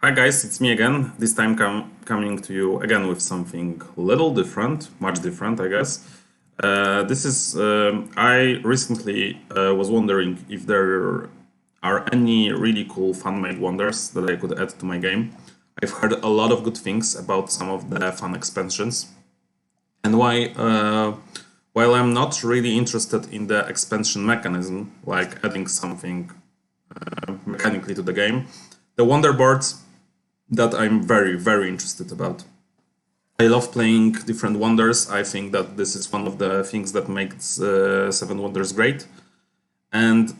Hi guys, it's me again. This time coming to you again with something little different, much different, I guess. I recently was wondering if there are any really cool fan-made wonders that I could add to my game. I've heard a lot of good things about some of the fun expansions, and while I'm not really interested in the expansion mechanism, like adding something mechanically to the game, the wonder boards that I'm very interested about. I love playing different wonders. I think that this is one of the things that makes Seven Wonders great. And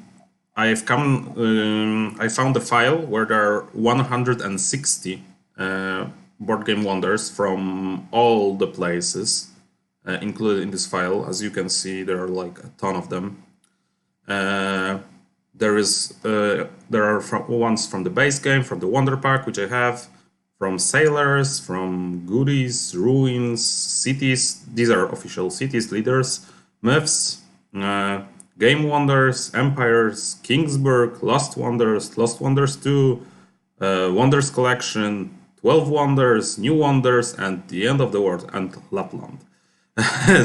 I found a file where there are 160 board game wonders from all the places included in this file. As you can see, there are like a ton of them. There are ones from the base game, from the Wonder Pack, which I have, from Sailors, from Goodies, Ruins, Cities. These are official cities, leaders, Myths, Game Wonders, Empires, Kingsburg, Lost Wonders 2, Wonders Collection, 12 Wonders, New Wonders, and The End of the World, and Lapland.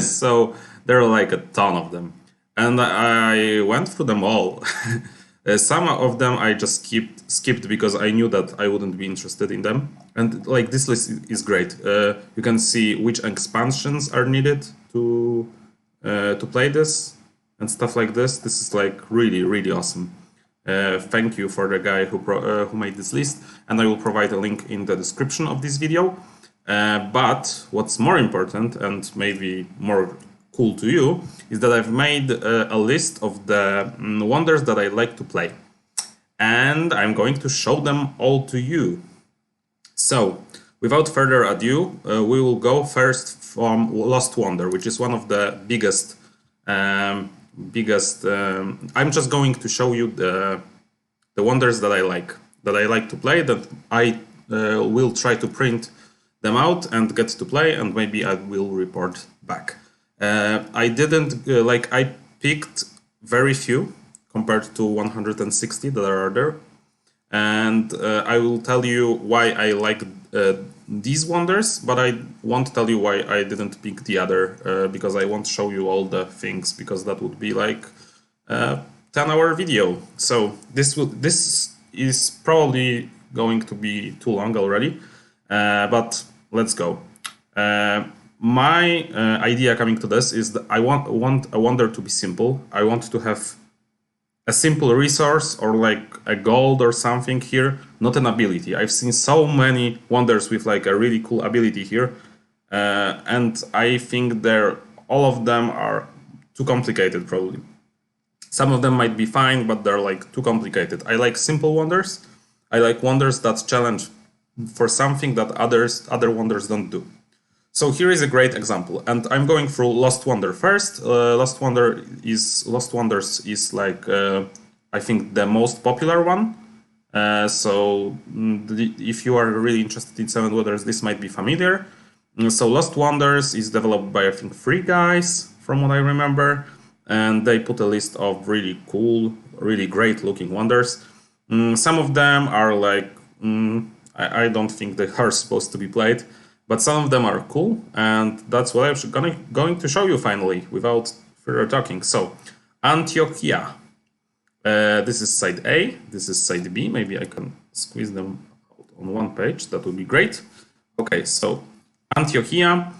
So there are like a ton of them. And I went through them all. Some of them I just skipped because I knew that I wouldn't be interested in them. And like this list is great. You can see which expansions are needed to play this and stuff like this. This is like really awesome. Thank you for the guy who made this list, and I will provide a link in the description of this video. But what's more important and maybe more cool to you is that I've made a list of the wonders that I like to play, and I'm going to show them all to you. So without further ado, we will go first from Lost Wonder, which is one of the biggest. I'm just going to show you the wonders that I like to play, that I will try to print them out and get to play, and maybe I will report back. I didn't I picked very few compared to 160 that are there, and I will tell you why I like these wonders, but I won't tell you why I didn't pick the other, because I won't show you all the things, because that would be like a 10-hour video. So this is probably going to be too long already, but let's go. My idea coming to this is that I want a wonder to be simple. I want to have a simple resource or like a gold or something here, not an ability. I've seen so many wonders with like a really cool ability here, and I think all of them are too complicated probably. Some of them might be fine, but they're like too complicated. I like simple wonders. I like wonders that challenge for something that other wonders don't do. So here is a great example, and I'm going through Lost Wonder first. Lost Wonders is like I think the most popular one. If you are really interested in Seven Wonders, this might be familiar. So Lost Wonders is developed by I think 3 guys, from what I remember, and they put a list of really cool, really great looking wonders. Some of them are like I don't think they are supposed to be played. But some of them are cool, and that's what I'm going to show you finally, without further talking. So, Antiochia. This is side A, this is side B. Maybe I can squeeze them out on one page, that would be great. Okay, so Antiochia,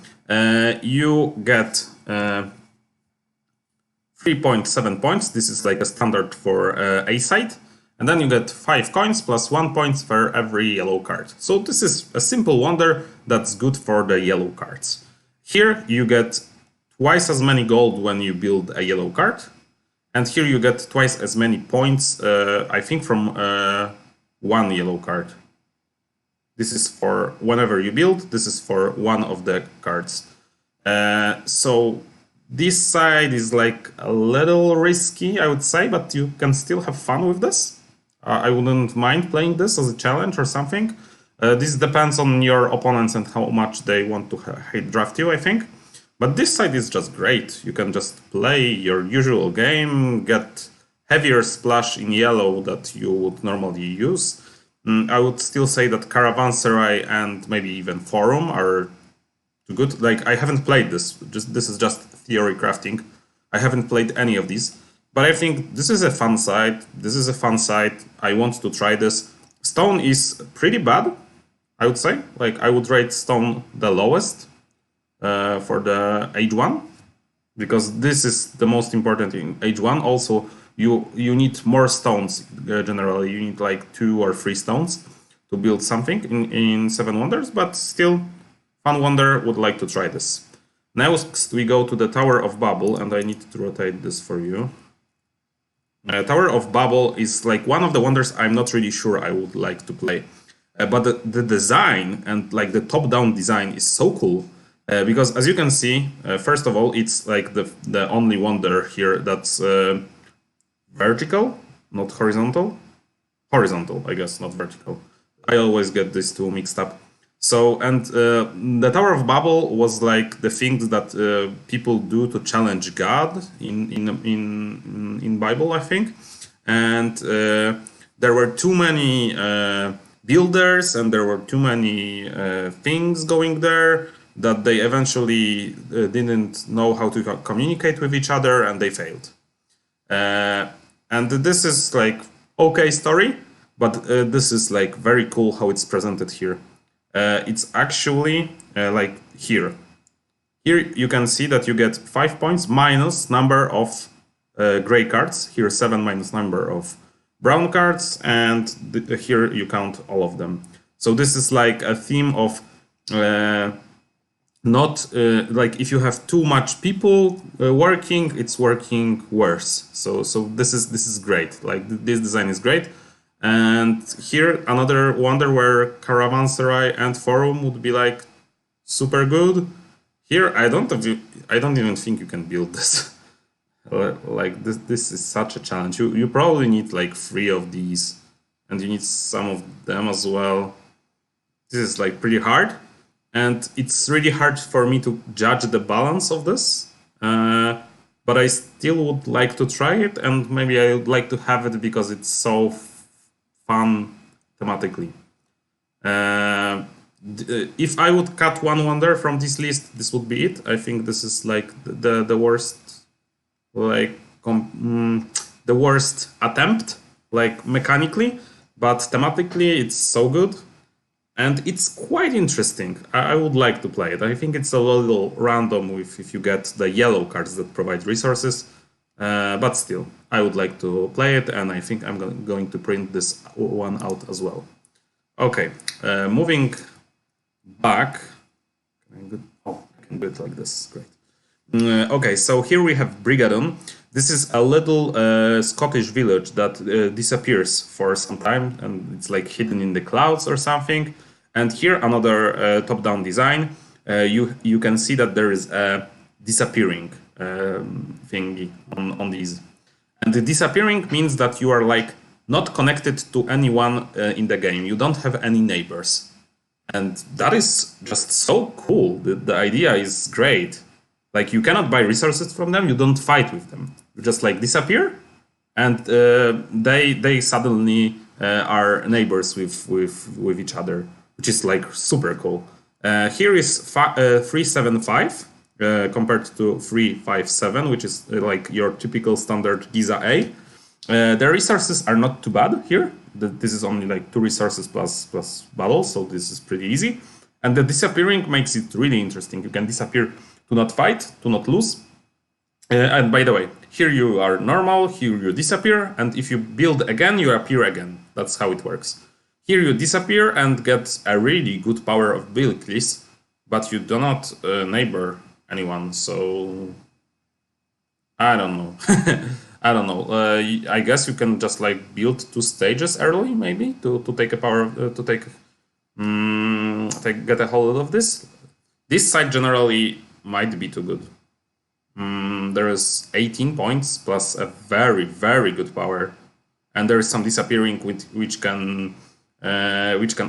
you get 3.7 points. This is like a standard for A side. And then you get 5 coins plus 1 point for every yellow card. So this is a simple wonder that's good for the yellow cards. Here you get twice as many gold when you build a yellow card. And here you get twice as many points, I think, from one yellow card. This is for whenever you build, this is for one of the cards. So this side is like a little risky, I would say, but you can still have fun with this. I wouldn't mind playing this as a challenge or something. This depends on your opponents and how much they want to hate draft you, I think. But this side is just great. You can just play your usual game, get heavier splash in yellow that you would normally use. I would still say that Caravanserai and maybe even Forum are too good. Like, I haven't played this. This is just theory crafting. I haven't played any of these. But I think this is a fun site. This is a fun site. I want to try this. Stone is pretty bad, I would say. Like, I would rate Stone the lowest for the Age 1. Because this is the most important in Age 1. Also, you need more stones generally. You need like 2 or 3 stones to build something in 7 Wonders. But still, Fun Wonder would like to try this. Next, we go to the Tower of Babel. And I need to rotate this for you. Tower of Babel is like one of the wonders I'm not really sure I would like to play. But the design and like the top-down design is so cool. Because as you can see, first of all, it's like the only wonder here that's vertical, not horizontal. Horizontal, I guess, not vertical. I always get these two mixed up. So, and the Tower of Babel was like the things that people do to challenge God in Bible, I think. And there were too many builders and there were too many things going there that they eventually didn't know how to communicate with each other and they failed. And this is like okay story, but this is like very cool how it's presented here. It's actually like here. Here you can see that you get 5 points minus number of gray cards. Here 7 minus number of brown cards, and here you count all of them. So this is like a theme of not like if you have too much people working, it's working worse. So this is great. Like this design is great. And here another wonder where Caravanserai and Forum would be like super good. Here I don't even think you can build this. Like this is such a challenge. You probably need like 3 of these, and you need some of them as well. This is like pretty hard, and it's really hard for me to judge the balance of this. But I still would like to try it, and maybe I would like to have it because it's so fun thematically. If I would cut one wonder from this list, this would be it. I think this is like the worst, like the worst attempt, like mechanically, but thematically it's so good, and it's quite interesting. I would like to play it. I think it's a little random if you get the yellow cards that provide resources. But still, I would like to play it, and I think I'm going to print this one out as well. Okay, moving back. I can do it like this. Great. Okay, so here we have Brigadon. This is a little Scottish village that disappears for some time, and it's like hidden in the clouds or something. And here another top-down design. You can see that there is a disappearing thingy on these, and the disappearing means that you are like not connected to anyone in the game. You don't have any neighbors, and that is just so cool. The idea is great. Like you cannot buy resources from them. You don't fight with them. You just like disappear, and they suddenly are neighbors with each other, which is like super cool. Here is 375. Compared to 357, which is like your typical standard Giza A. The resources are not too bad here. This is only like 2 resources plus battles, so this is pretty easy. And the disappearing makes it really interesting. You can disappear to not fight, to not lose. And by the way, here you are normal, here you disappear, and if you build again, you appear again. That's how it works. Here you disappear and get a really good power of abilities, but you do not neighbor anyone, so I don't know. I don't know. I guess you can just like build 2 stages early, maybe to take a power to get a hold of this. This side generally might be too good. There is 18 points plus a very good power, and there is some disappearing which can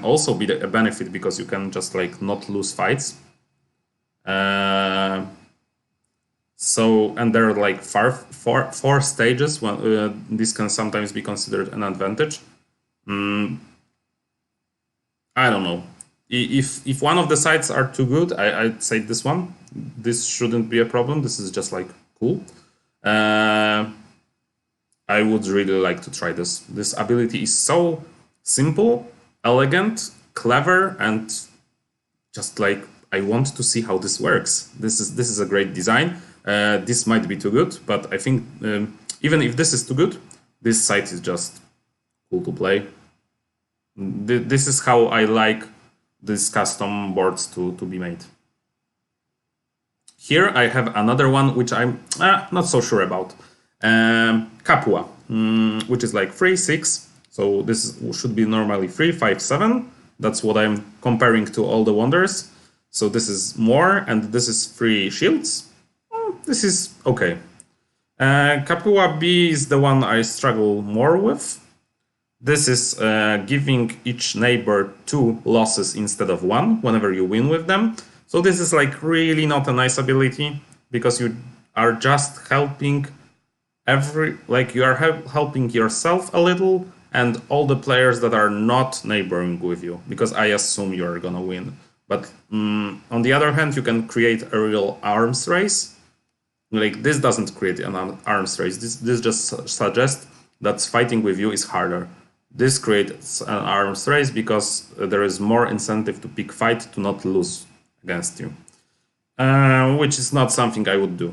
also be a benefit because you can just like not lose fights. So, and there are like 4 stages. This can sometimes be considered an advantage. I don't know. If one of the sides are too good, I'd say this one. This shouldn't be a problem. This is just like cool. I would really like to try this. This ability is so simple, elegant, clever, and just like I want to see how this works. This is a great design. This might be too good, but I think even if this is too good, this site is just cool to play. This is how I like these custom boards to be made. Here I have another one which I'm not so sure about. Kapwa, which is like 3-6. So this should be normally 3-5-7. That's what I'm comparing to all the wonders. So this is more, and this is 3 shields. This is okay. Kapwa B is the one I struggle more with. This is giving each neighbor 2 losses instead of 1 whenever you win with them. So this is like really not a nice ability, because you are just helping you are helping yourself a little and all the players that are not neighboring with you, because I assume you're gonna win. But on the other hand, you can create a real arms race. Like, this doesn't create an arms race. This just suggests that fighting with you is harder. This creates an arms race because there is more incentive to pick fight to not lose against you, which is not something I would do.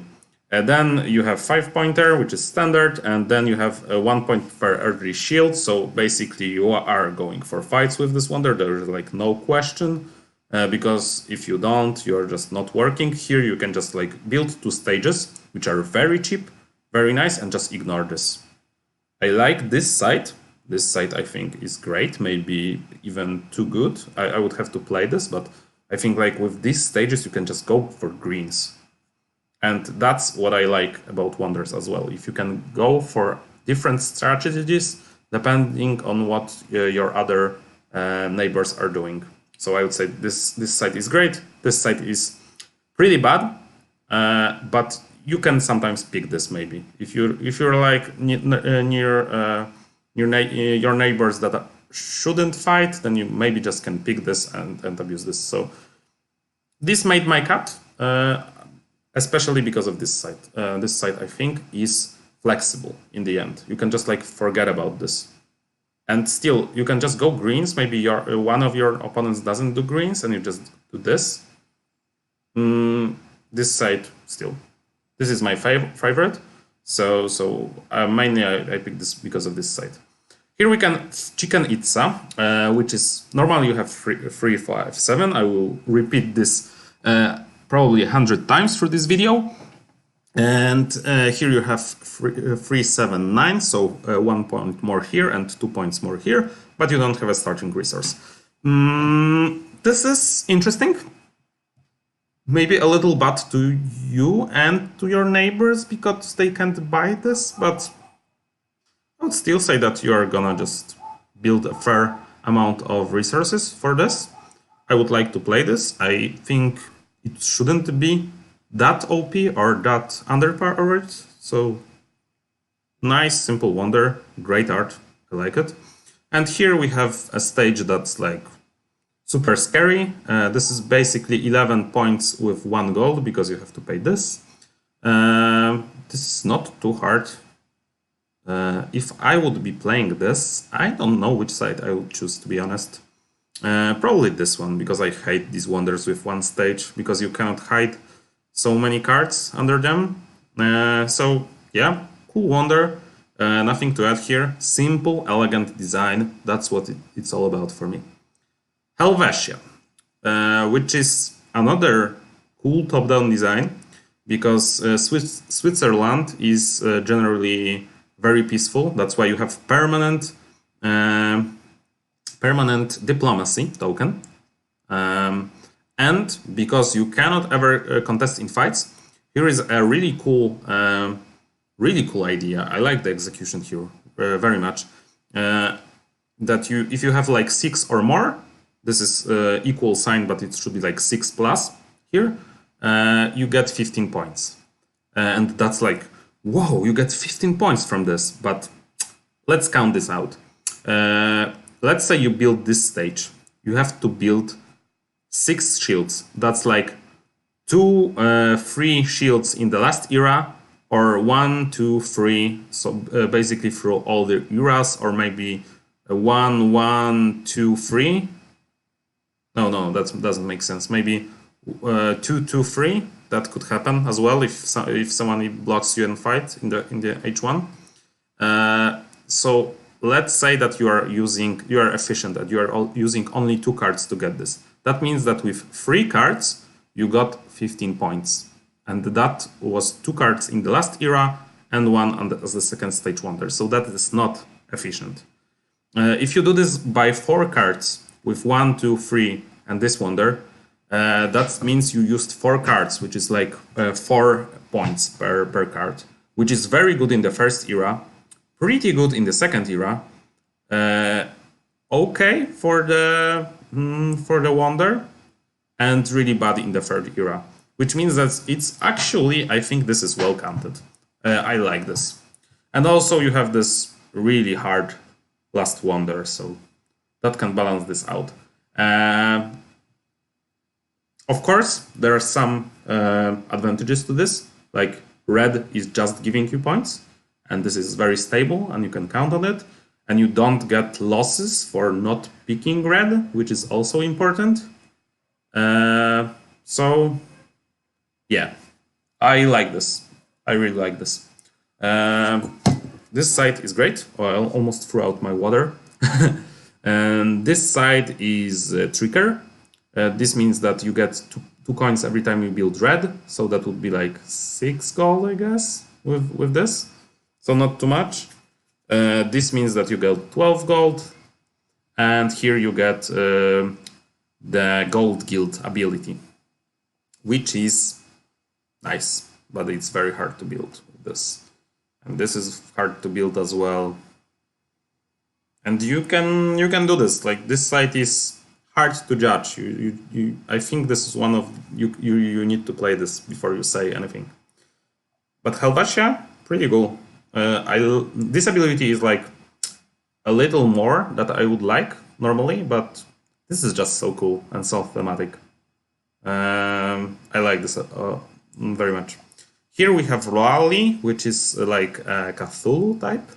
Then you have 5-pointer, which is standard, and then you have 1 point per every shield. So basically you are going for fights with this wonder. There is like no question, because if you don't, you're just not working. Here you can just like build 2 stages, which are very cheap, very nice, and just ignore this. I like this site. This site I think is great, maybe even too good. I would have to play this, but I think like with these stages you can just go for greens. And that's what I like about wonders as well. If you can go for different strategies depending on what your other neighbors are doing. So I would say this site is great. This site is pretty bad, but you can sometimes pick this maybe. If you're like near your neighbors that shouldn't fight, then you maybe just can pick this and abuse this. So this made my cut. Especially because of this site. This site, I think, is flexible in the end. You can just like forget about this. And still, you can just go greens. Maybe one of your opponents doesn't do greens and you just do this. This site, still. This is my favorite. So mainly I picked this because of this site. Here we can chicken itza, which is normally you have 3-5-7. I will repeat this probably 100 times through this video. And here you have 3-7-9, so 1 point more here and 2 points more here, but you don't have a starting resource. This is interesting. Maybe a little bad to you and to your neighbors because they can't buy this, but I would still say that you are gonna just build a fair amount of resources for this. I would like to play this. I think it shouldn't be that OP or that underpowered. So nice, simple wonder, great art, I like it. And here we have a stage that's like super scary. This is basically 11 points with 1 gold because you have to pay this. This is not too hard. If I would be playing this, I don't know which side I would choose, to be honest. Probably this one, because I hate these wonders with 1 stage, because you cannot hide so many cards under them. So yeah, cool wonder, nothing to add here. Simple, elegant design, that's what it's all about for me. Helvetia, which is another cool top-down design, because Switzerland is generally very peaceful. That's why you have permanent diplomacy token, and because you cannot ever contest in fights, here is a really cool idea. I like the execution here very much. That if you have like 6 or more, this is equal sign, but it should be like 6 plus here, you get 15 points, and that's like, whoa, you get 15 points from this. But let's count this out. Let's say you build this stage. you have to build 6 shields. That's like 2 free shields in the last era, or 1, 2, 3. So basically through all the eras, or maybe 1, 1, 2, 3. No, that doesn't make sense. Maybe 2, 2, 3. That could happen as well if someone blocks you and fight in the H1. So let's say that you are efficient, that you are using only 2 cards to get this. That means that with 3 cards you got 15 points, and that was 2 cards in the last era and 1 as the second stage wonder. So that is not efficient. If you do this by 4 cards with 1, 2, 3 and this wonder, that means you used 4 cards, which is like 4 points per card, which is very good in the first era, pretty good in the second era, okay for the wonder, and really bad in the third era, which means that it's actually, I think this is well counted. I like this. And also you have this really hard last wonder, so that can balance this out. Of course, there are some advantages to this, like red is just giving you points, and this is very stable, and you can count on it, and you don't get losses for not picking red, which is also important. So, yeah, I like this. I really like this. This side is great. Oh, I almost threw out my water. And this side is trigger. This means that you get 2 coins every time you build red. So that would be like 6 gold, I guess, with this. So not too much. This means that you get 12 gold. And here you get the gold guild ability, which is nice, but it's very hard to build with this. And this is hard to build as well. And you can do this. Like, this site is hard to judge. I think this is one of you need to play this before you say anything. But Helvetia, pretty cool. This ability is like a little more that I would like normally, but this is just so cool and so thematic. I like this very much. Here we have Raleigh, which is like a Cthulhu type.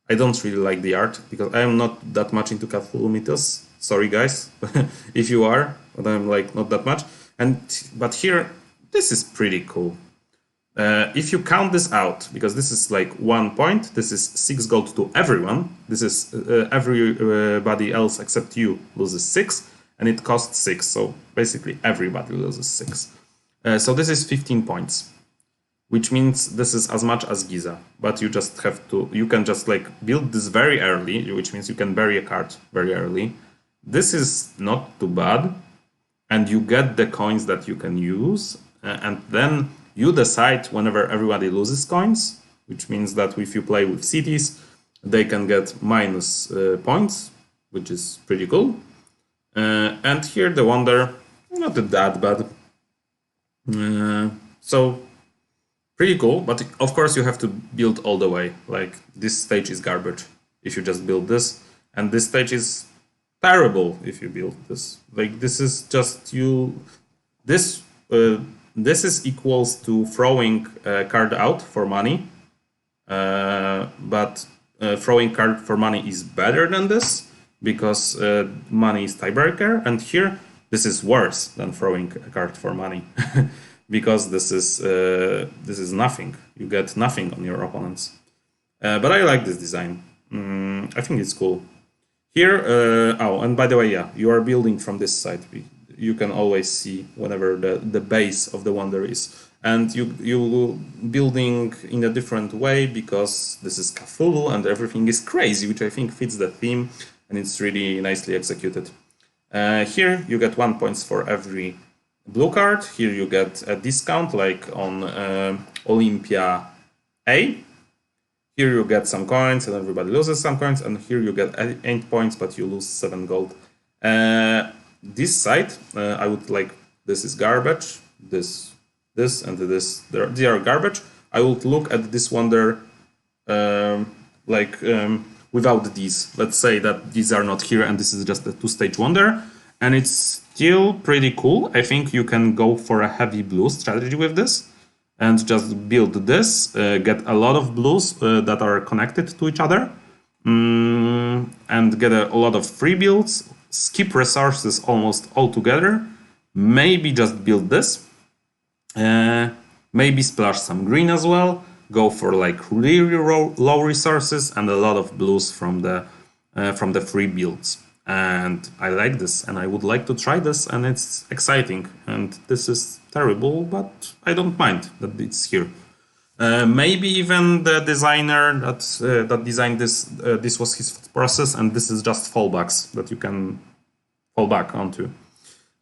I don't really like the art because I am not that much into Cthulhu mythos. Sorry guys, if you are, but I'm like not that much. But here, this is pretty cool. If you count this out, because this is like 1 point, this is 6 gold to everyone. This is everybody else except you loses 6, and it costs 6. So basically everybody loses 6. So this is 15 points, which means this is as much as Giza. But you just have to, you can just like build this very early, which means you can bury a card very early. This is not too bad, and you get the coins that you can use, and then you decide whenever everybody loses coins, which means that if you play with cities, they can get minus points, which is pretty cool. And here the wonder, not that bad. So pretty cool, but of course you have to build all the way. Like, this stage is garbage if you just build this, and this stage is terrible if you build this. Like, this is just this is equals to throwing a card out for money, but throwing card for money is better than this because money is tiebreaker, and here this is worse than throwing a card for money because this is nothing. You get nothing on your opponents. But I like this design. I think it's cool. Here, oh, and by the way, yeah, you are building from this side. You can always see whenever the base of the wonder is, and you building in a different way because this is Cthulhu and everything is crazy, which I think fits the theme, and it's really nicely executed. Here you get 1 point for every blue card. Here you get a discount like on Olympia A. Here you get some coins and everybody loses some coins, and here you get 8 points but you lose 7 gold. This side, I would like, this is garbage, this and this, they are garbage. I would look at this wonder without these. Let's say that these are not here and this is just a 2-stage wonder. And it's still pretty cool. I think you can go for a heavy blue strategy with this and just build this, get a lot of blues that are connected to each other, and get a lot of free builds, skip resources almost altogether, maybe just build this, maybe splash some green as well, go for like really low resources and a lot of blues from the free builds. And I like this and I would like to try this, and it's exciting, and this is terrible, but I don't mind that it's here. Maybe even the designer that designed this, this was his process, and this is just fallbacks that you can fall back onto.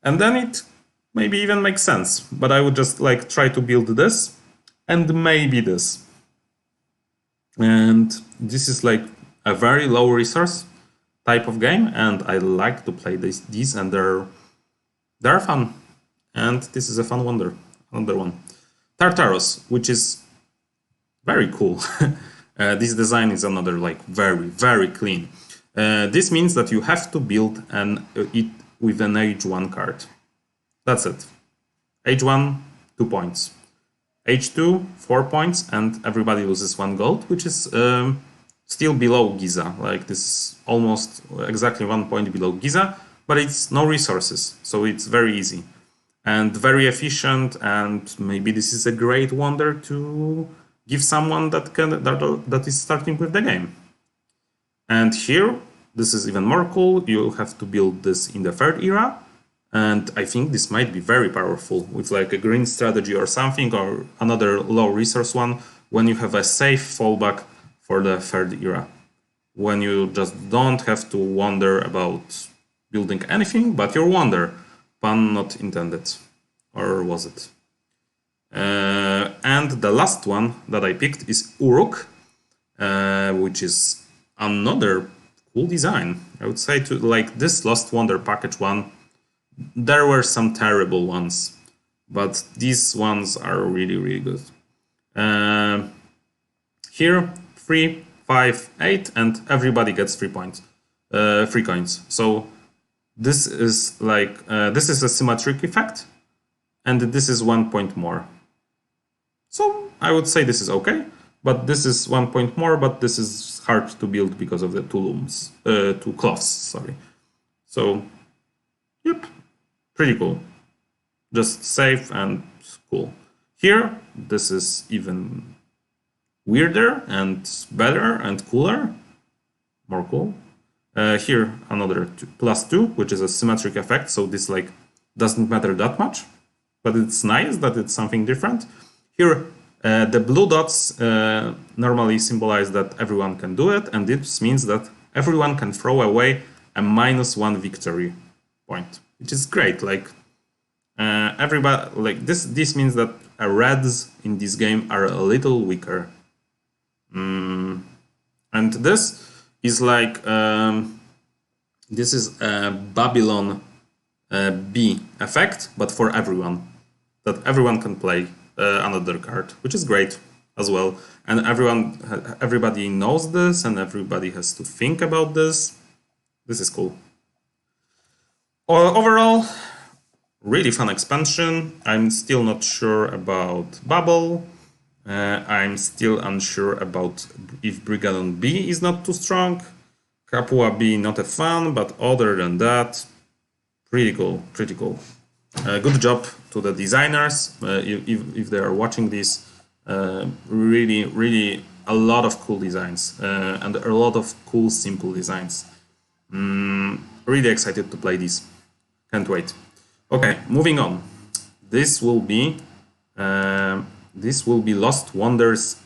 And then it maybe even makes sense, but I would just like try to build this and maybe this. And this is like a very low resource type of game, and I like to play these, and they're fun. And this is a fun another one. Tartarus, which is very cool. This design is another like very clean. This means that you have to build it with an age 1 card. That's it. Age 1, 2 points. Age 2, 4 points, and everybody loses 1 gold, which is still below Giza. Like this is almost exactly 1 point below Giza, but it's no resources, so it's very easy and very efficient. And maybe this is a great wonder to give someone that is starting with the game. And here, this is even more cool. You have to build this in the 3rd era. And I think this might be very powerful with like a green strategy or something, or another low resource one, when you have a safe fallback for the 3rd era. When you just don't have to wonder about building anything, but your wonder. Pun not intended. Or was it? And the last one that I picked is Uruk, which is another cool design. I would say to like this Lost Wonder Package one, there were some terrible ones, but these ones are really good. Here, 3, 5, 8, and everybody gets 3 points, 3 coins. So this is like this is a symmetric effect, and this is 1 point more. So I would say this is okay, but this is 1 point more, but this is hard to build because of the 2 cloths, sorry. So, yep, pretty cool. Just safe and cool. Here, this is even weirder and better and cooler. More cool. Here, another +2, which is a symmetric effect, so this like doesn't matter that much, but it's nice that it's something different. Here, the blue dots normally symbolize that everyone can do it, and this means that everyone can throw away a -1 victory point, which is great. Like everybody, like this means that reds in this game are a little weaker. And this is like this is a Babylon B effect, but for everyone, that everyone can play another card, which is great as well. And everybody knows this, and everybody has to think about this. This is cool. Overall, really fun expansion. I'm still not sure about Babel. I'm still unsure about if Brigadon B is not too strong. Kapwa B not a fan, but other than that, pretty cool, pretty cool. Good job to the designers, if they are watching this. Really a lot of cool designs and a lot of cool simple designs. Really excited to play this. Can't wait. Okay, moving on. This will be Lost Wonders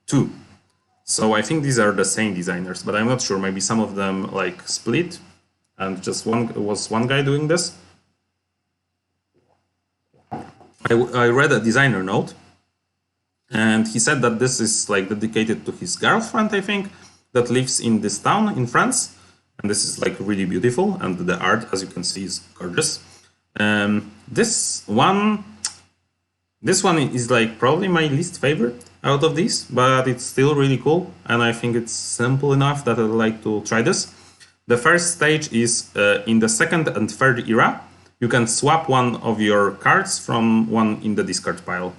2. So I think these are the same designers, but I'm not sure. Maybe some of them like split, and just one guy doing this. I read a designer note, and he said that this is like dedicated to his girlfriend, I think, that lives in this town in France. And this is like really beautiful, and the art, as you can see, is gorgeous. This one is like probably my least favorite out of these, but it's still really cool, and I think it's simple enough that I'd like to try this. The first stage is in the second and third era. You can swap one of your cards from one in the discard pile.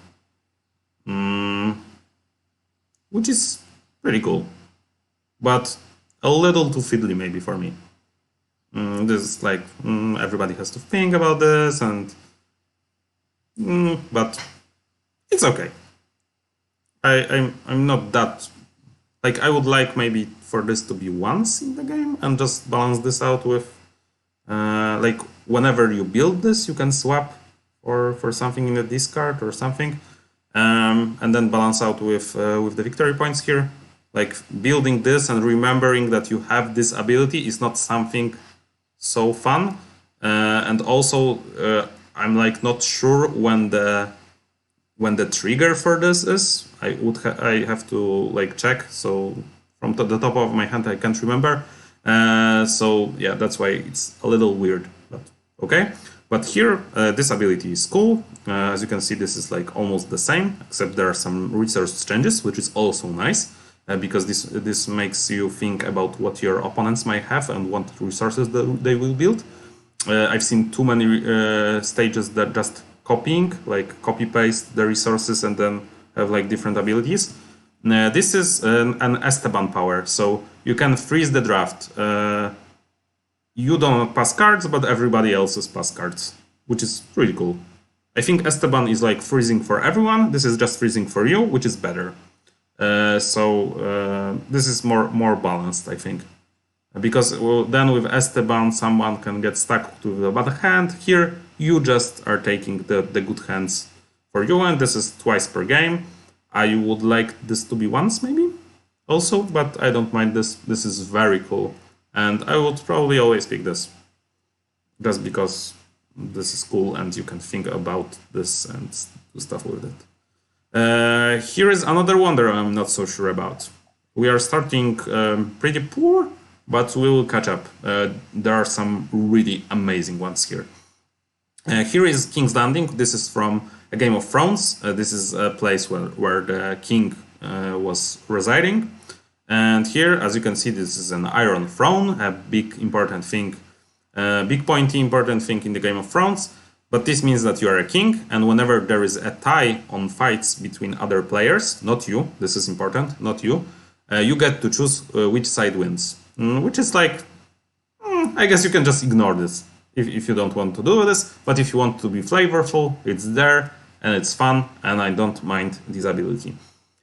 Which is pretty cool. But a little too fiddly maybe for me. This is like, everybody has to think about this, and but it's okay. I'm not that, like, I would like maybe for this to be once in the game and just balance this out with like whenever you build this, you can swap for something in the discard or something, and then balance out with the victory points here. Like building this and remembering that you have this ability is not something so fun, and also I'm like not sure when the trigger for this is. I have to like check. So from the top of my hand I can't remember. So yeah, that's why it's a little weird. But okay. But here this ability is cool. As you can see, this is like almost the same, except there are some resource changes, which is also nice. Because this makes you think about what your opponents might have and what resources they will build. I've seen too many stages that just copying, like copy paste the resources and then have like different abilities. This is an Esteban power, so you can freeze the draft. You don't pass cards, but everybody else's pass cards, which is really cool. I think Esteban is like freezing for everyone. This is just freezing for you, which is better. So this is more balanced, I think, because then with Esteban someone can get stuck to the bad hand. Here you just are taking the good hands for you, and this is twice per game. I would like this to be once maybe also, but I don't mind this. This is very cool, and I would probably always pick this just because this is cool and you can think about this and do stuff with it. Here is another wonder I'm not so sure about. We are starting pretty poor, but we will catch up. There are some really amazing ones here. Here is King's Landing. This is from a Game of Thrones. This is a place where the king was residing. And here, as you can see, this is an iron throne, a big important thing, big pointy important thing in the Game of Thrones. But this means that you are a king, and whenever there is a tie on fights between other players, not you, this is important, not you, you get to choose which side wins. Which is like, I guess you can just ignore this if you don't want to do this, but if you want to be flavorful, it's there, and it's fun, and I don't mind this ability.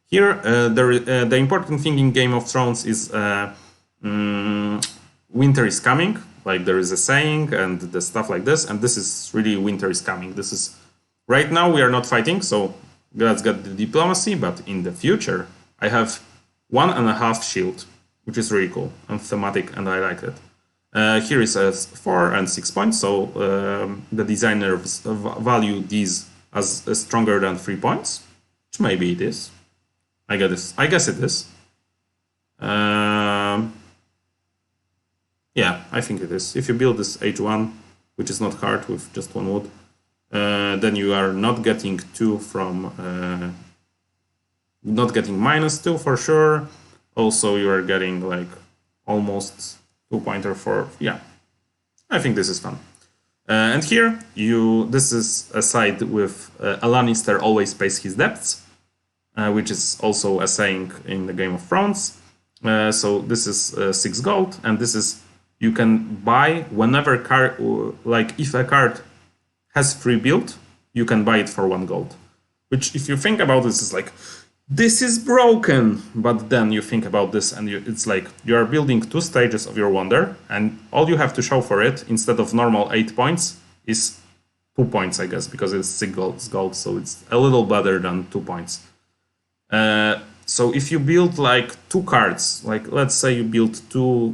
Here, the important thing in Game of Thrones is winter is coming. Like there is a saying and the stuff like this, and this is really winter is coming. This is right now we are not fighting, so let's get the diplomacy. But in the future, I have 1.5 shield, which is really cool and thematic, and I like it. Here is 4 and 6 points, so the designers value these as stronger than 3 points, which maybe it is. I guess it is. Yeah, I think it is. If you build this H1, which is not hard with just 1 wood, then you are not getting 2 from... not getting -2 for sure. Also, you are getting like almost 2-pointer for... Yeah, I think this is fun. And here, this is a side with a Lannister always pays his debts, which is also a saying in the Game of Thrones. So this is 6 gold, and this is... You can buy whenever card, like if a card has free build, you can buy it for 1 gold. Which, if you think about this, is like, this is broken. But then you think about this, and it's like you are building 2 stages of your wonder, and all you have to show for it, instead of normal 8 points, is 2 points, I guess, because it's 6 gold, so it's a little better than 2 points. So if you build like 2 cards, like let's say you build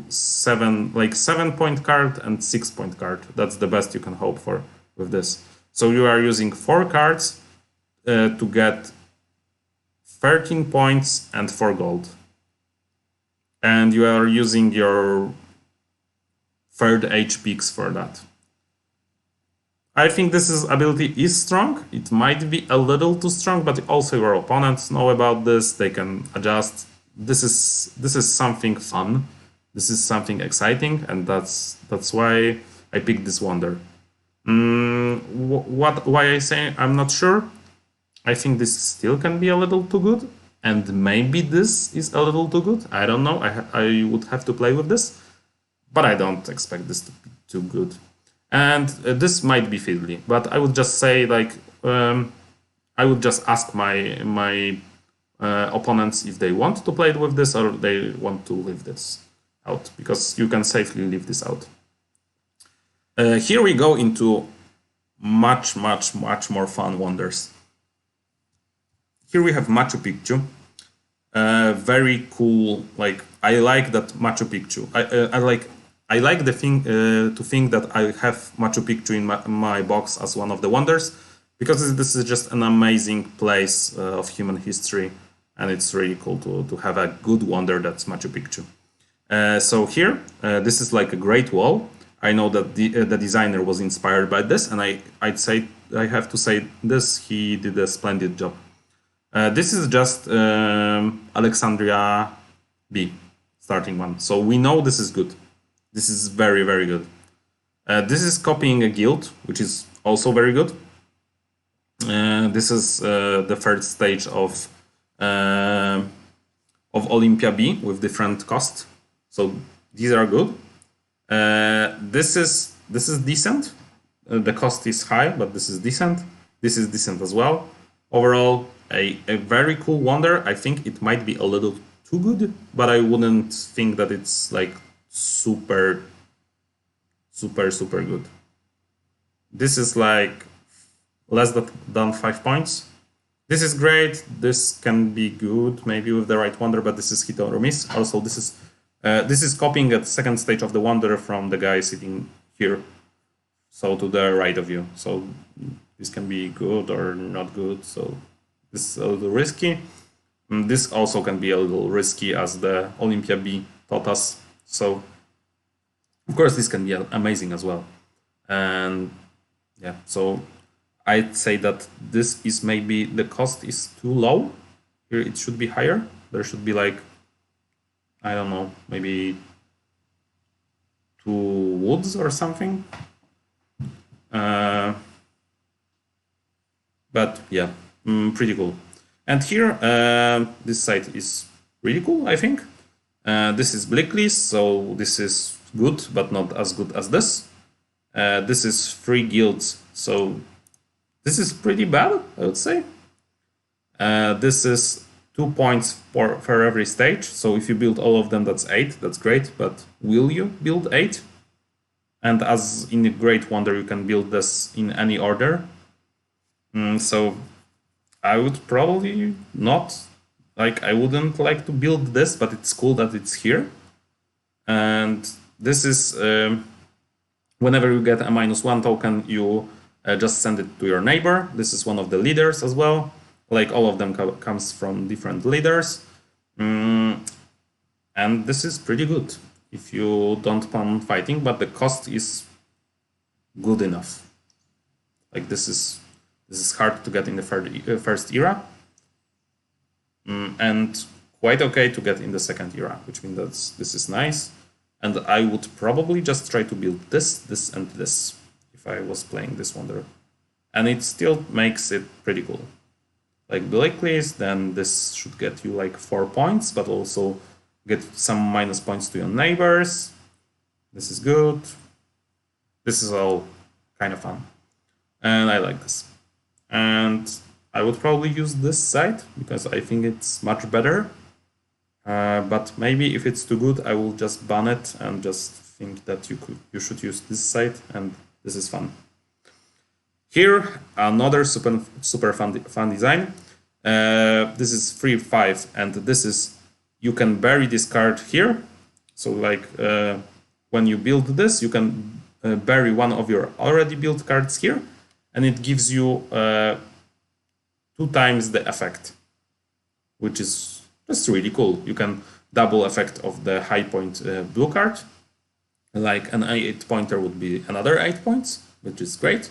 7-point card and 6-point card, that's the best you can hope for with this. So you are using 4 cards to get 13 points and 4 gold. And you are using your 3rd H picks for that. I think this ability is strong. It might be a little too strong, but also your opponents know about this. They can adjust. This is something fun. This is something exciting, and that's why I picked this wonder. Why I say I'm not sure? I think this still can be a little too good, and maybe this is a little too good. I don't know. I would have to play with this, but I don't expect this to be too good. And this might be fiddly, but I would just say, like, I would just ask my opponents if they want to play with this or they want to leave this out, because you can safely leave this out. Here we go into much more fun wonders. Here we have Machu Picchu. Very cool. Like, I like that Machu Picchu. I like the thing to think that I have Machu Picchu in my box as one of the wonders, because this is just an amazing place of human history, and it's really cool to have a good wonder that's Machu Picchu. So here, this is like a great wall. I know that the designer was inspired by this, and I have to say this, he did a splendid job. This is just Alexandria B, starting one. So we know this is good. This is very good. This is copying a guild, which is also very good. This is the third stage of Olympia B with different cost. So these are good. This is decent. The cost is high, but this is decent. This is decent as well. Overall, a very cool wonder. I think it might be a little too good, but I wouldn't think that it's like super good. This is like less than 5 points. This is great. This can be good maybe with the right wonder, but this is hit or miss. Also, this is copying at the second stage of the wonder from the guy sitting here, so to the right of you. So this can be good or not good. So this is a little risky. This also can be a little risky, as the Olympia B taught us. So of course this can be amazing as well. And yeah, so I'd say that this is maybe the cost is too low. Here it should be higher. There should be like, I don't know, maybe 2 woods or something. But yeah, pretty cool. And here, this site is really cool, I think. This is Blickley, so this is good, but not as good as this. This is 3 guilds, so this is pretty bad, I would say. This is 2 points for every stage, so if you build all of them, that's 8, that's great, but will you build 8? And as in the Great Wonder, you can build this in any order. So I would probably not, like, I wouldn't like to build this, but it's cool that it's here. And this is, whenever you get a -1 token, you just send it to your neighbor. This is one of the leaders as well. Like, all of them comes from different leaders. And this is pretty good if you don't plan fighting, but the cost is good enough. Like, this is hard to get in the first era, and quite okay to get in the second era, which means that this is nice. And I would probably just try to build this, and this if I was playing this wonder, and it still makes it pretty cool. Like Blakely's, then this should get you like 4 points, but also get some minus points to your neighbors. This is good. This is all kind of fun, and I like this. And I would probably use this site because I think it's much better. But maybe if it's too good, I will just ban it and just think that you should use this site, and this is fun. Here, another super fun design. This is 3-5, and this is, you can bury this card here. So like when you build this, you can bury one of your already built cards here, and it gives you 2 times the effect, which is just really cool. You can double effect of the high point blue card. Like an 8 pointer would be another 8 points, which is great.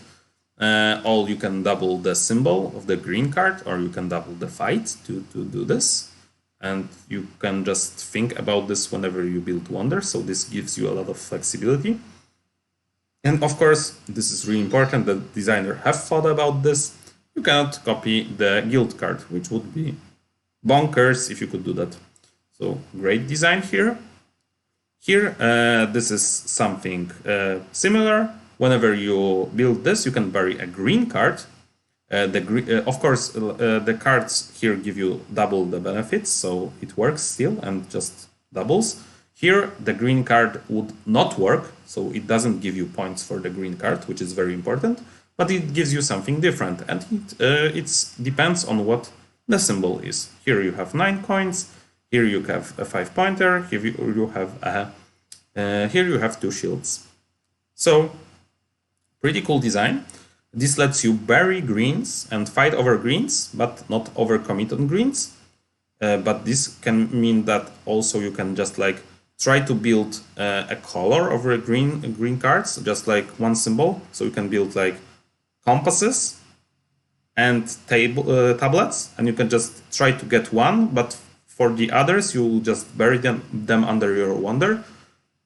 Or you can double the symbol of the green card, or you can double the fight to do this. and you can just think about this whenever you build wonders. So this gives you a lot of flexibility. And of course, this is really important, the designer have thought about this. You cannot copy the guild card, which would be bonkers if you could do that. So great design here. Here, this is something similar. Whenever you build this, you can bury a green card. Of course, the cards here give you double the benefits, so it works still and just doubles. Here, the green card would not work, so it doesn't give you points for the green card, which is very important, but it gives you something different, and it depends on what the symbol is. Here you have 9 coins, here you have a 5-pointer, here you have 2 shields. So, pretty cool design. This lets you bury greens and fight over greens, but not overcommit on greens. But this can mean that also you can just like try to build a color over green cards, just like one symbol. So you can build like compasses and tablets, and you can just try to get one, but for the others you just bury them under your wonder,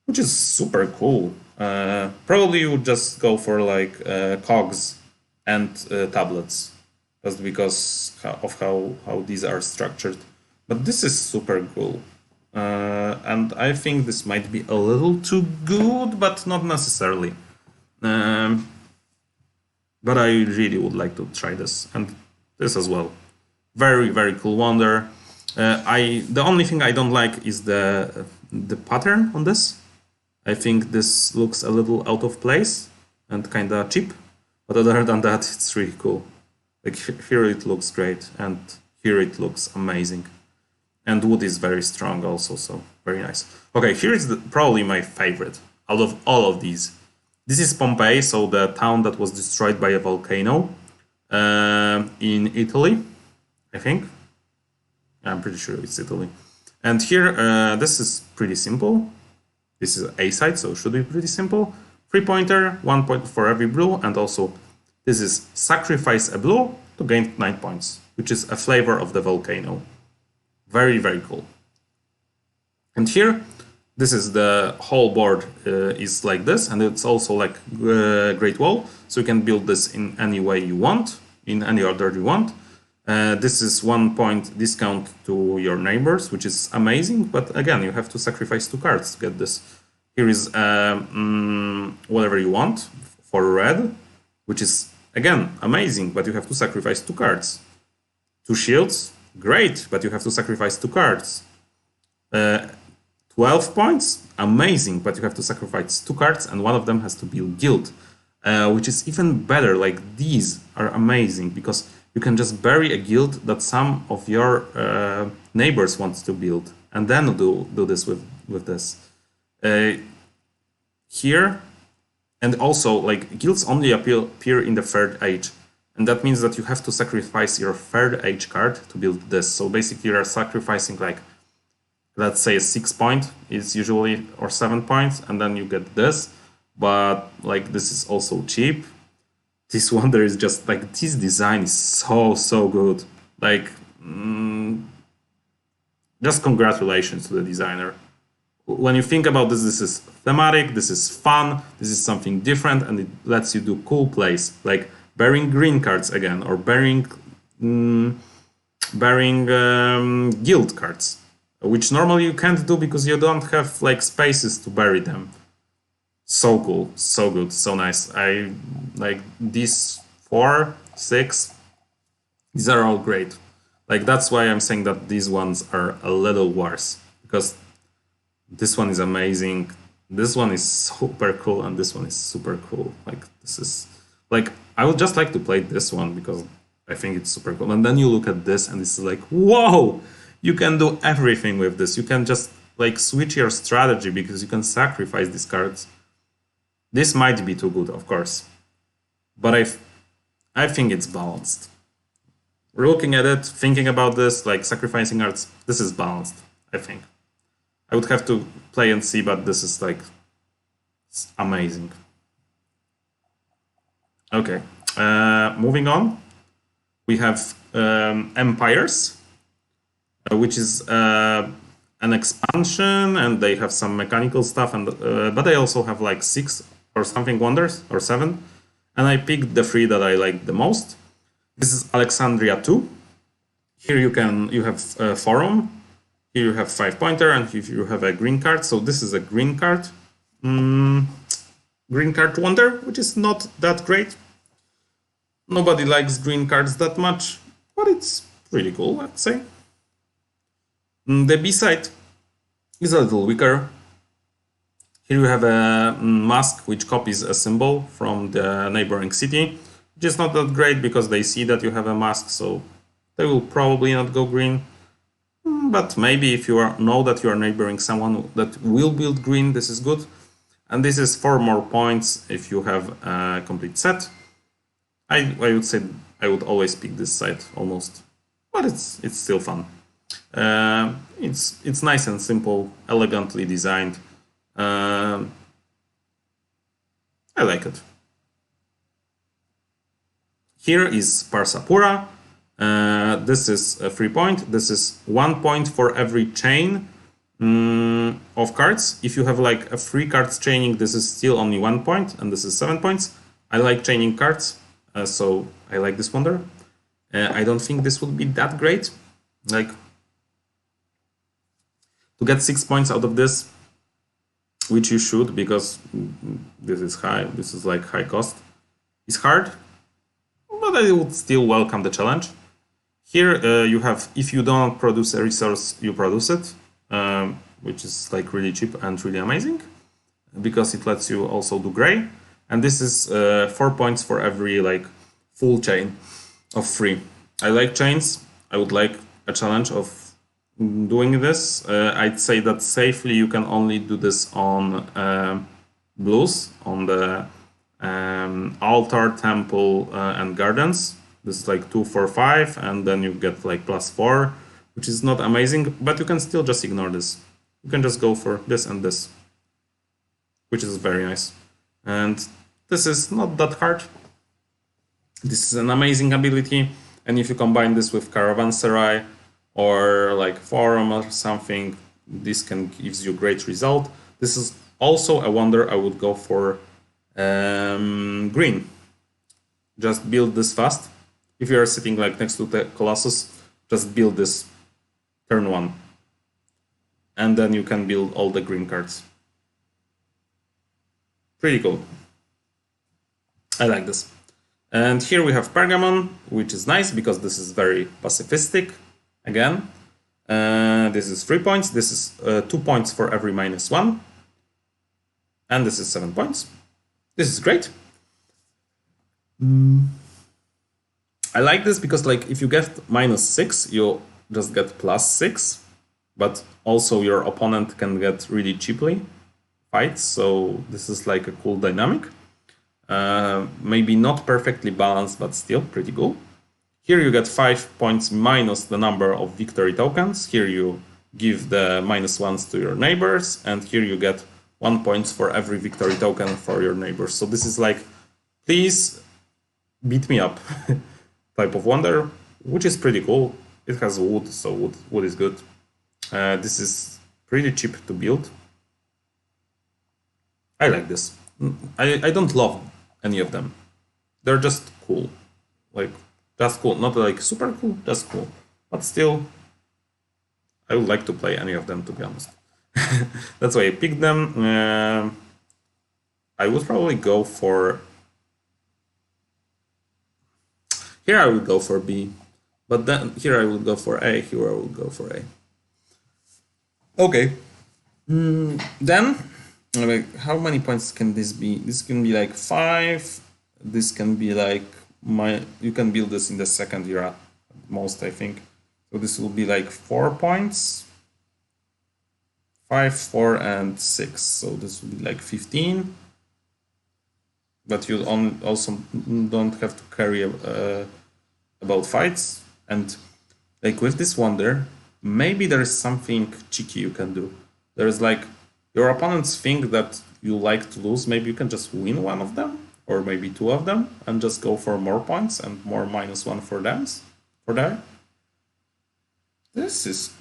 which is super cool. Probably you would just go for like cogs and tablets, just because of how these are structured. But this is super cool. And I think this might be a little too good, but not necessarily. But I really would like to try this, and this as well. Very, very cool wonder. The only thing I don't like is the pattern on this. I think this looks a little out of place and kind of cheap. But other than that, it's really cool. Like here it looks great, and here it looks amazing. And wood is very strong also, so very nice. Okay, here is probably my favorite out of all of these. This is Pompeii, so the town that was destroyed by a volcano in Italy, I think. I'm pretty sure it's Italy. And here, this is pretty simple. This is A side, so it should be pretty simple. 3-pointer, 1 point for every blue, and also this is sacrifice a blue to gain 9 points, which is a flavor of the volcano. Very, very cool. And here, this is the whole board is like this, and it's also like Great Wall, so you can build this in any way you want, in any order you want. This is 1 point discount to your neighbors, which is amazing, but again, you have to sacrifice 2 cards to get this. Here is whatever you want for red, which is, again, amazing, but you have to sacrifice 2 cards. 2 shields, great, but you have to sacrifice 2 cards. 12 points, amazing, but you have to sacrifice 2 cards, and one of them has to be guild, which is even better. Like, these are amazing, because you can just bury a guild that some of your neighbors want to build, and then do this with this. Here, and also, like, guilds only appear in the 3rd age, and that means that you have to sacrifice your 3rd age card to build this. So basically, you're sacrificing, like, let's say a 6 point is usually, or 7 points, and then you get this. But like, this is also cheap. This wonder is just like, this design is so good. Like, just congratulations to the designer. When you think about this, this is thematic, this is fun, this is something different, and it lets you do cool plays, like burying green cards again, or burying guild cards, which normally you can't do because you don't have like spaces to bury them. So cool, so good, so nice. I like these 4, 6. These are all great. Like, that's why I'm saying that these ones are a little worse, because this one is amazing, this one is super cool, and this one is super cool. Like, this is like, I would just like to play this one because I think it's super cool. And then you look at this and it's like, whoa, you can do everything with this. You can just like switch your strategy because you can sacrifice these cards. This might be too good, of course, but I think it's balanced. We're looking at it, thinking about this, like sacrificing cards, this is balanced, I think. I would have to play and see, but this is like, it's amazing. Okay, moving on. We have empires. which is an expansion, and they have some mechanical stuff, and but they also have like 6 or something wonders, or 7, and I picked the 3 that I like the most. This is Alexandria 2. Here you have a forum. Here you have 5-pointer, and here you have a green card. So this is a green card. Green card wonder, which is not that great. Nobody likes green cards that much, but it's pretty cool, I'd say. The B-side is a little weaker. Here you have a mask which copies a symbol from the neighboring city, which is not that great because they see that you have a mask, so they will probably not go green. But maybe if you know that you are neighboring someone that will build green, this is good. And this is 4 more points if you have a complete set. I would say I would always pick this side almost, but it's still fun. It's nice and simple, elegantly designed. I like it. Here is Parsapura. This is a 3 point. This is 1 point for every chain of cards. If you have like a 3 cards chaining, this is still only 1 point, and this is 7 points. I like chaining cards, so I like this wonder. I don't think this would be that great. Like, to get 6 points out of this, which you should, because this is high, this is like high cost, is hard, but I would still welcome the challenge. Here you have, if you don't produce a resource, you produce it, which is like really cheap and really amazing, because it lets you also do gray. And this is 4 points for every like full chain of 3. I like chains. I would like a challenge of doing this. I'd say that safely you can only do this on blues, on the altar, temple, and gardens. This is like 2, 4, 5, and then you get like +4, which is not amazing, but you can still just ignore this. You can just go for this and this, which is very nice. And this is not that hard. This is an amazing ability, and if you combine this with Caravanserai or like Forum or something, this can gives you great result. This is also a wonder I would go for green. Just build this fast. If you are sitting like next to the Colossus, just build this turn 1. And then you can build all the green cards. Pretty cool. I like this. And here we have Pergamon, which is nice because this is very pacifistic. Again, this is 3 points. This is 2 points for every -1. And this is 7 points. This is great. I like this because like if you get -6, you just get +6, but also your opponent can get really cheaply fights. So this is like a cool dynamic. Maybe not perfectly balanced, but still pretty cool. Here you get 5 points minus the number of victory tokens. Here you give the -1s to your neighbors, and here you get 1 point for every victory token for your neighbors. So this is like, please beat me up type of wonder, which is pretty cool. It has wood, so wood is good. This is pretty cheap to build. I like this. I don't love any of them. They're just cool. Like, just cool. Not like super cool, just cool. But still, I would like to play any of them, to be honest. That's why I picked them. I would probably go for... Here I would go for B. But then here I would go for A. Here I would go for A. Okay. Then... Like, how many points can this be? This can be like 5. This can be like you can build this in the second era at most, I think. So this will be like 4 points. 5, 4, and 6. So this will be like 15. But you also don't have to carry about fights. And like with this wonder, maybe there is something cheeky you can do. There is like, your opponents think that you like to lose. Maybe you can just win one of them, or maybe 2 of them, and just go for more points and more -1 for them. This is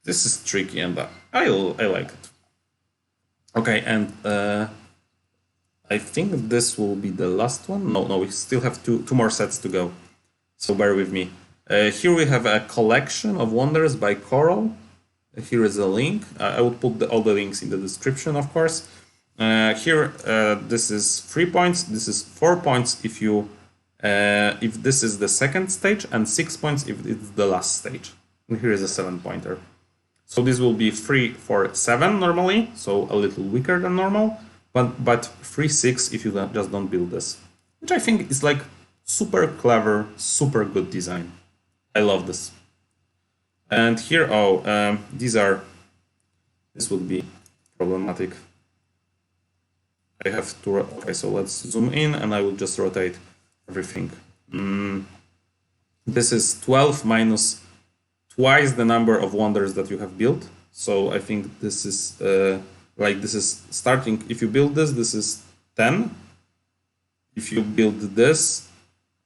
This is tricky, and I like it. Okay, and I think this will be the last one. No, we still have two more sets to go. So bear with me. Here we have a collection of wonders by Coral. Here is a link. I will put all the links in the description, of course. Here, this is 3 points. This is 4 points if you if this is the second stage, and 6 points if it's the last stage. And here is a 7-pointer. So this will be 3, 4, 7 normally, so a little weaker than normal. But 3, 6 if you just don't build this, which I think is like super clever, super good design. I love this. And here, this would be problematic. I have to, okay, so let's zoom in and I will just rotate everything. This is 12 minus twice the number of wonders that you have built. So I think this is this is starting, if you build this, this is 10. If you build this,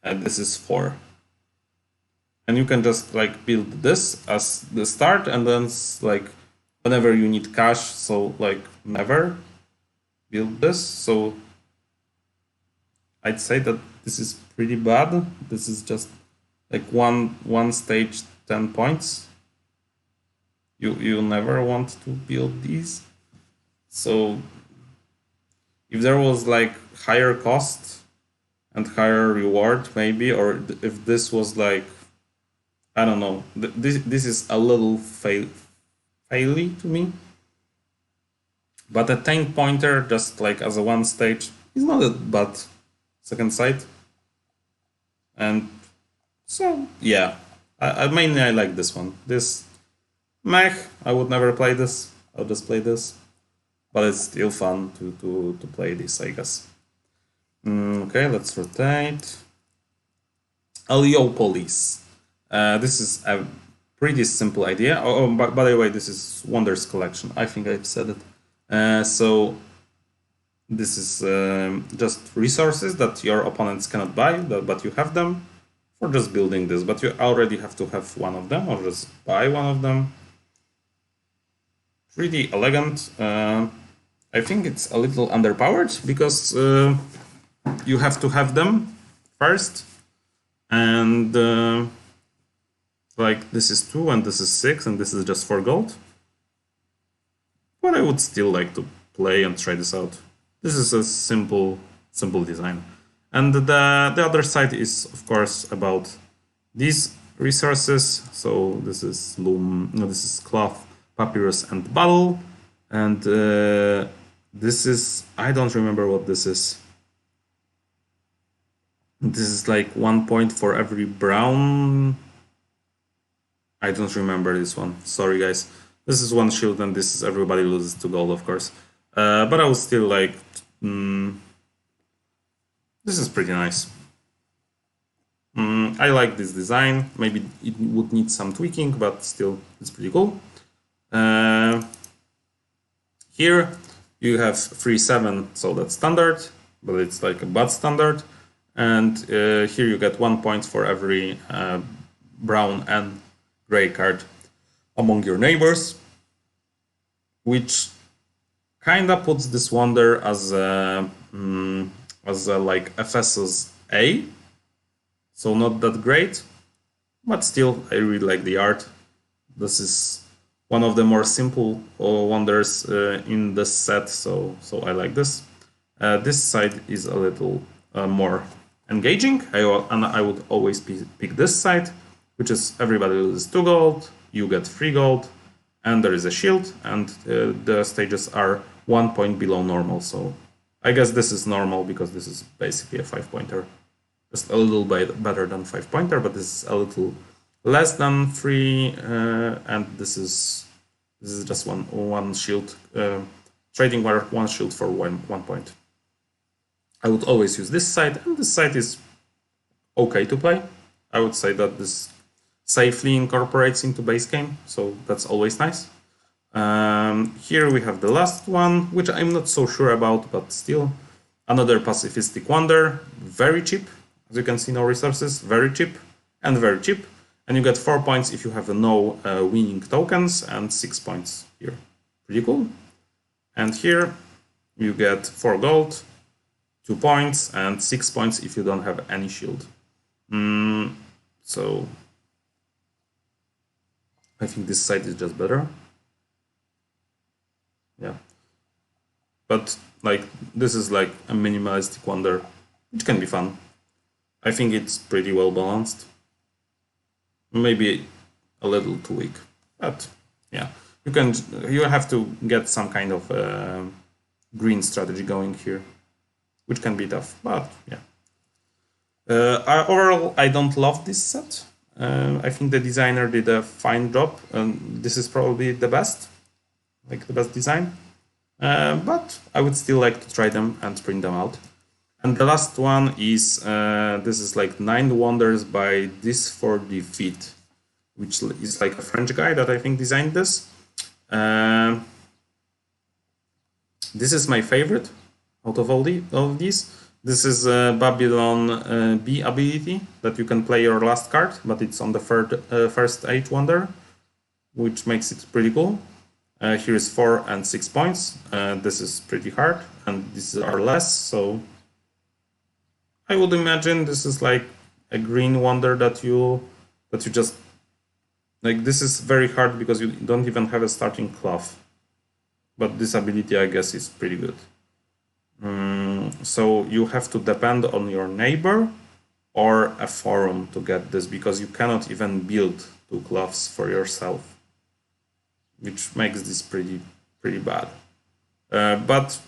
this is 4. And you can just like build this as the start, and then like whenever you need cash, so like never build this. So I'd say that this is pretty bad. This is just like one stage, 10 points. You never want to build these. So if there was like higher cost and higher reward maybe, or if this was like, I don't know, this is a little faily to me. But a 10-pointer just like as a one stage is not a bad second sight. And so yeah, I mainly I like this one. This mech, I would never play this. I'll just play this. But it's still fun to play this, I guess. Okay, let's rotate. Heliopolis. This is a pretty simple idea. By the way, this is Wonders collection. I think I've said it. So this is just resources that your opponents cannot buy, but you have them for just building this. But you already have to have one of them, or just buy one of them. Pretty elegant. I think it's a little underpowered because you have to have them first, and like this is 2 and this is 6 and this is just 4 gold. But I would still like to play and try this out. This is a simple design. And the other side is of course about these resources. So this is loom, no, this is cloth, papyrus, and bottle. And this is, I don't remember what this is. This is like 1 point for every brown. I don't remember this one. Sorry, guys. This is 1 shield, and this is everybody loses 2 gold, of course. But I was still like, this is pretty nice. I like this design. Maybe it would need some tweaking, but still, it's pretty cool. Here you have 3-7, so that's standard, but it's like a bad standard. And here you get 1 point for every brown and gray card among your neighbors, which kinda puts this wonder as a like Ephesus A, so not that great, but still I really like the art. This is one of the more simple wonders in the set, so I like this. This side is a little more engaging, and I would always pick this side, which is everybody loses 2 gold, you get 3 gold, and there is a shield, and the stages are 1 point below normal. So I guess this is normal because this is basically a 5-pointer, just a little bit better than 5-pointer, but this is a little less than 3, and this is just one shield, trading 1 shield for 1 point. I would always use this side, and this side is okay to play. I would say that this safely incorporates into base game, so that's always nice. Here we have the last one, which I'm not so sure about, but still another pacifistic wonder, very cheap. As you can see, no resources, very cheap, and And you get 4 points if you have no winning tokens, and 6 points here. Pretty cool. And here you get 4 gold, 2 points, and 6 points if you don't have any shield. So I think this side is just better. Yeah. But like this is like a minimalistic wonder, which can be fun. I think it's pretty well balanced. Maybe a little too weak, but yeah, you have to get some kind of green strategy going here, which can be tough, but yeah. Overall, I don't love this set. I think the designer did a fine job, and this is probably the best design. But I would still like to try them and print them out. And the last one is this is like 9 Wonders by Disfordefeat, which is like a French guy that I think designed this. This is my favorite out of all these. This is Babylon B ability that you can play your last card, but it's on the first 8 Wonder, which makes it pretty cool. Here is 4 and 6 points. This is pretty hard, and these are less, so I would imagine this is like a green wonder that you just like. This is very hard because you don't even have a starting cloth, but this ability I guess is pretty good. So you have to depend on your neighbor or a forum to get this, because you cannot even build 2 cloths for yourself, which makes this pretty bad. But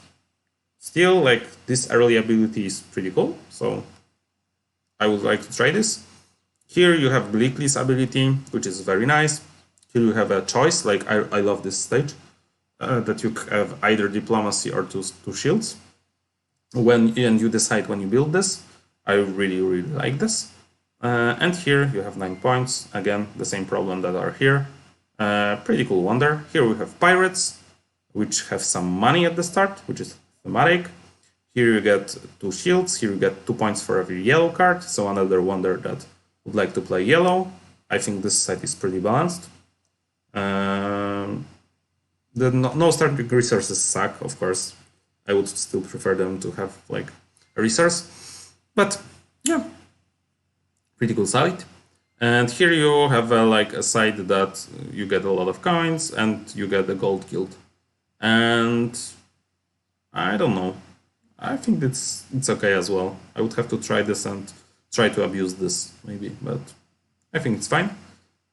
still, like, this early ability is pretty cool, so I would like to try this. Here you have Bleakley's ability, which is very nice. Here you have a choice, like I love this stage, that you have either diplomacy or two shields. And you decide when you build this. I really like this. And here you have 9 points. Again, the same problem that are here. Pretty cool wonder. Here we have pirates, which have some money at the start, which is thematic. Here you get 2 shields. Here you get 2 points for every yellow card. So another wonder that would like to play yellow. I think this set is pretty balanced. The no starting resources suck, of course. I would still prefer them to have like a resource, but yeah, pretty cool side. And here you have like a side that you get a lot of coins and you get the gold guild. And I don't know, I think it's okay as well. I would have to try this and try to abuse this maybe, but I think it's fine.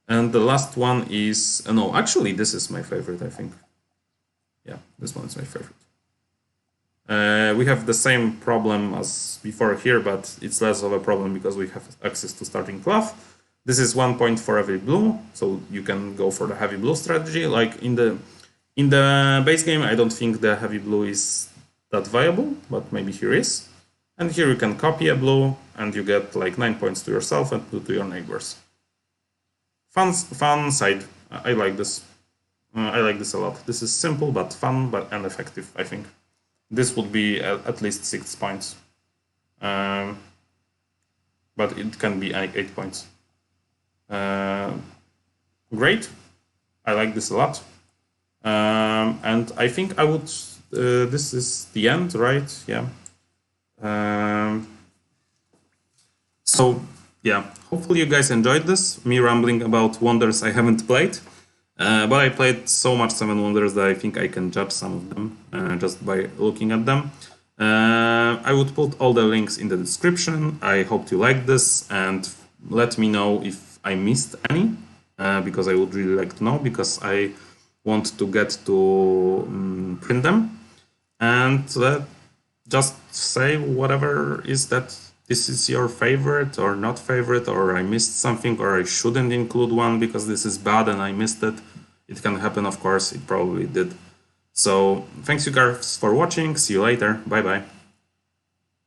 And the last one is no, actually this is my favorite, I think. Yeah, this one is my favorite. We have the same problem as before here, but it's less of a problem because we have access to starting cloth. This is 1 point for every blue, so you can go for the heavy blue strategy. Like in the base game, I don't think the heavy blue is that viable, but maybe here is. And here you can copy a blue, and you get like 9 points to yourself and 2 to your neighbors. Fun side. I like this. I like this a lot. This is simple but fun, and effective, I think. This would be at least 6 points, but it can be 8 points. Great, I like this a lot, and I think I would. This is the end, right? Yeah. So yeah, hopefully you guys enjoyed this. Me rambling about wonders I haven't played. But I played so much 7 Wonders that I think I can judge some of them just by looking at them. I would put all the links in the description. I hope you liked this, and let me know if I missed any, because I would really like to know, because I want to get to print them. And just say whatever is that this is your favorite or not favorite, or I missed something, or I shouldn't include one because this is bad and I missed it. It can happen, of course, it probably did. So thanks you guys for watching, see you later, bye bye.